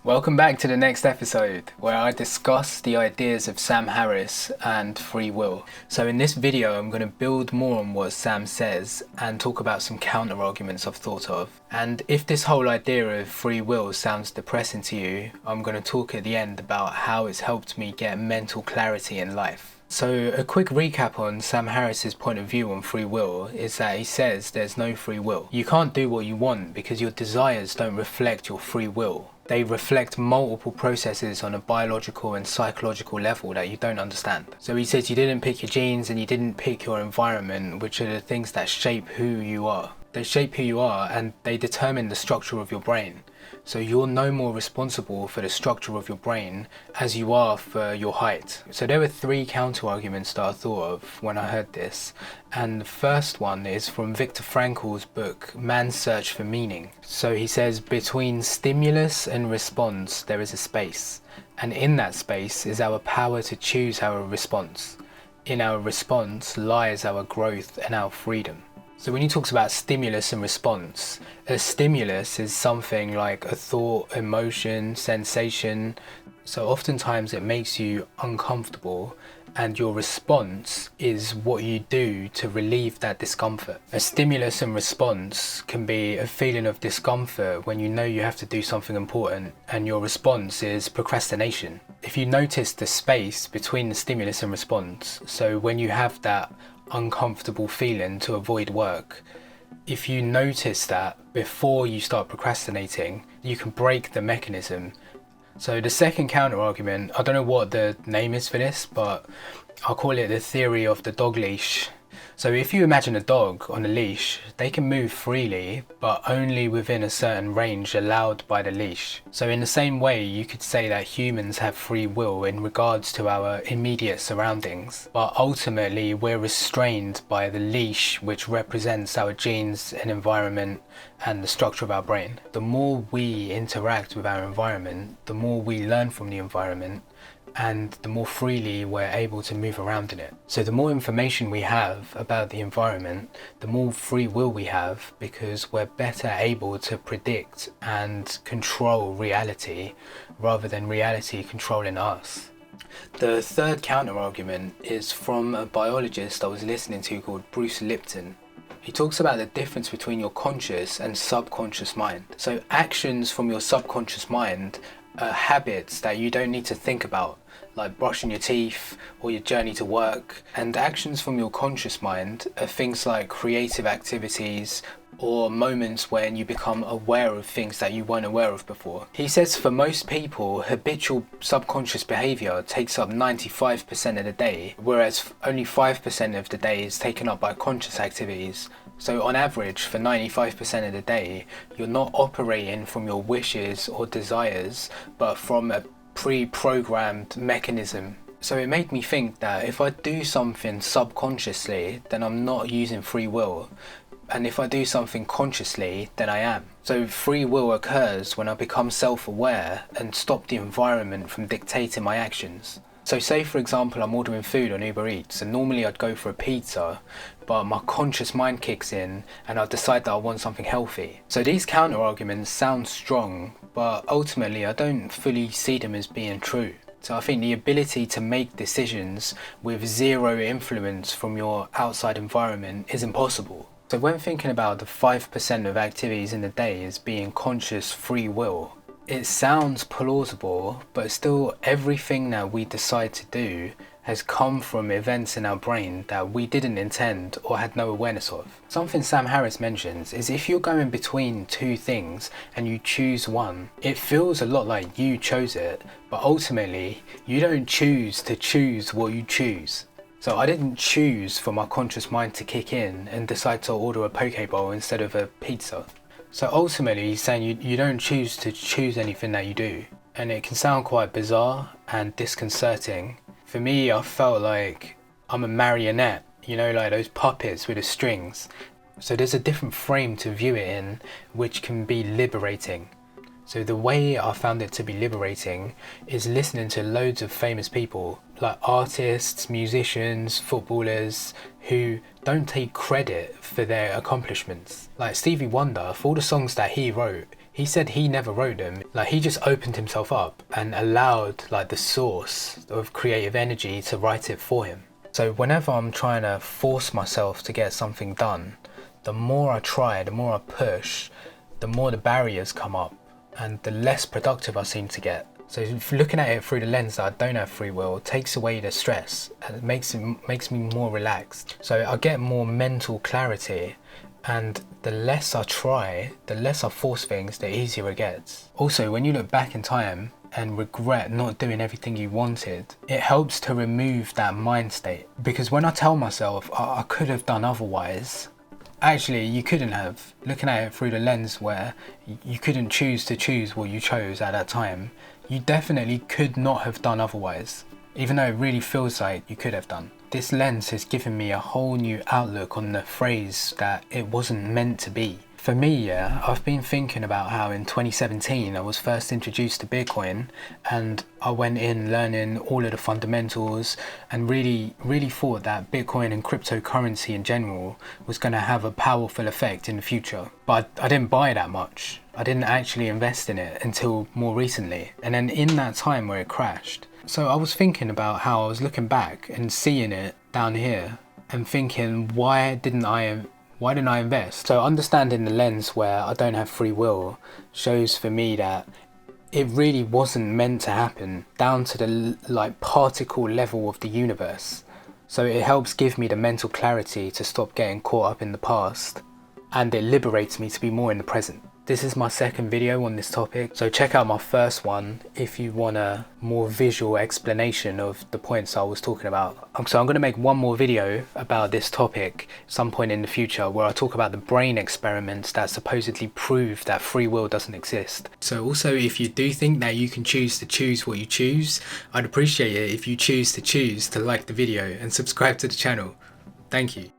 Welcome back to the next episode where I discuss the ideas of Sam Harris and free will. So in this video I'm going to build more on what Sam says and talk about some counter arguments I've thought of. And if this whole idea of free will sounds depressing to you, I'm going to talk at the end about how it's helped me get mental clarity in life. So a quick recap on Sam Harris's point of view on free will is that he says there's no free will. You can't do what you want because your desires don't reflect your free will. They reflect multiple processes on a biological and psychological level that you don't understand. So he says you didn't pick your genes and you didn't pick your environment, which are the things that shape who you are. They shape who you are and they determine the structure of your brain. So you're no more responsible for the structure of your brain as you are for your height. So there were three counter arguments that I thought of when I heard this. And the first one is from Viktor Frankl's book, Man's Search for Meaning. So he says, between stimulus and response, there is a space. And in that space is our power to choose our response. In our response lies our growth and our freedom. So when he talks about stimulus and response, a stimulus is something like a thought, emotion, sensation. So oftentimes it makes you uncomfortable and your response is what you do to relieve that discomfort. A stimulus and response can be a feeling of discomfort when you know you have to do something important and your response is procrastination. If you notice the space between the stimulus and response, so when you have that uncomfortable feeling to avoid work, if you notice that before you start procrastinating, you can break the mechanism. So the second counter argument, I don't know what the name is for this, but I'll call it the theory of the dog leash. So if you imagine a dog on a leash, they can move freely, but only within a certain range allowed by the leash. So in the same way, you could say that humans have free will in regards to our immediate surroundings, but ultimately we're restrained by the leash, which represents our genes and environment and the structure of our brain. The more we interact with our environment, the more we learn from the environment, and the more freely we're able to move around in it. So the more information we have about the environment, the more free will we have, because we're better able to predict and control reality rather than reality controlling us. The third counter argument is from a biologist I was listening to called Bruce Lipton. He talks about the difference between your conscious and subconscious mind. So actions from your subconscious mind are habits that you don't need to think about, like brushing your teeth or your journey to work. And actions from your conscious mind are things like creative activities or moments when you become aware of things that you weren't aware of before. He says for most people, habitual subconscious behavior takes up 95% of the day, whereas only 5% of the day is taken up by conscious activities. So on average, for 95% of the day, you're not operating from your wishes or desires, but from a pre-programmed mechanism. So it made me think that if I do something subconsciously, then I'm not using free will. And if I do something consciously, then I am. So free will occurs when I become self-aware and stop the environment from dictating my actions. So say for example I'm ordering food on Uber Eats and normally I'd go for a pizza, but my conscious mind kicks in and I decide that I want something healthy. So these counter arguments sound strong, but ultimately I don't fully see them as being true. So I think the ability to make decisions with zero influence from your outside environment is impossible. So when thinking about the 5% of activities in the day as being conscious free will, it sounds plausible, but still everything that we decide to do has come from events in our brain that we didn't intend or had no awareness of. Something Sam Harris mentions is if you're going between two things and you choose one, it feels a lot like you chose it, but ultimately you don't choose to choose what you choose. So I didn't choose for my conscious mind to kick in and decide to order a poke bowl instead of a pizza. So ultimately he's saying you don't choose to choose anything that you do. And it can sound quite bizarre and disconcerting. For me, I felt like I'm a marionette, you know, like those puppets with the strings. So there's a different frame to view it in, which can be liberating. So the way I found it to be liberating is listening to loads of famous people, like artists, musicians, footballers, who don't take credit for their accomplishments. Like Stevie Wonder, for all the songs that he wrote, He said he never wrote them. Like, he just opened himself up and allowed like the source of creative energy to write it for him. So whenever I'm trying to force myself to get something done, the more I try, the more I push, the more the barriers come up and the less productive I seem to get. So if looking at it through the lens that I don't have free will takes away the stress and it makes me more relaxed. So I get more mental clarity, and the less I try, the less I force things, the easier it gets. Also, when you look back in time and regret not doing everything you wanted, it helps to remove that mind state. Because when I tell myself I could have done otherwise, actually you couldn't have. Looking at it through the lens where you couldn't choose to choose what you chose at that time, you definitely could not have done otherwise, even though it really feels like you could have done. This lens has given me a whole new outlook on the phrase that it wasn't meant to be. For me, yeah, I've been thinking about how in 2017 I was first introduced to Bitcoin, and I went in learning all of the fundamentals and really thought that Bitcoin and cryptocurrency in general was going to have a powerful effect in the future. But I didn't buy that much. I didn't actually invest in it until more recently. And then in that time where it crashed. So I was thinking about how I was looking back and seeing it down here and thinking, why didn't I invest? So understanding the lens where I don't have free will shows for me that it really wasn't meant to happen, down to the like particle level of the universe. So it helps give me the mental clarity to stop getting caught up in the past, and it liberates me to be more in the present. This is my second video on this topic, so check out my first one if you want a more visual explanation of the points I was talking about. So I'm going to make one more video about this topic some point in the future, where I talk about the brain experiments that supposedly prove that free will doesn't exist. So also, if you do think that you can choose what you choose, I'd appreciate it if you choose to like the video and subscribe to the channel. Thank you.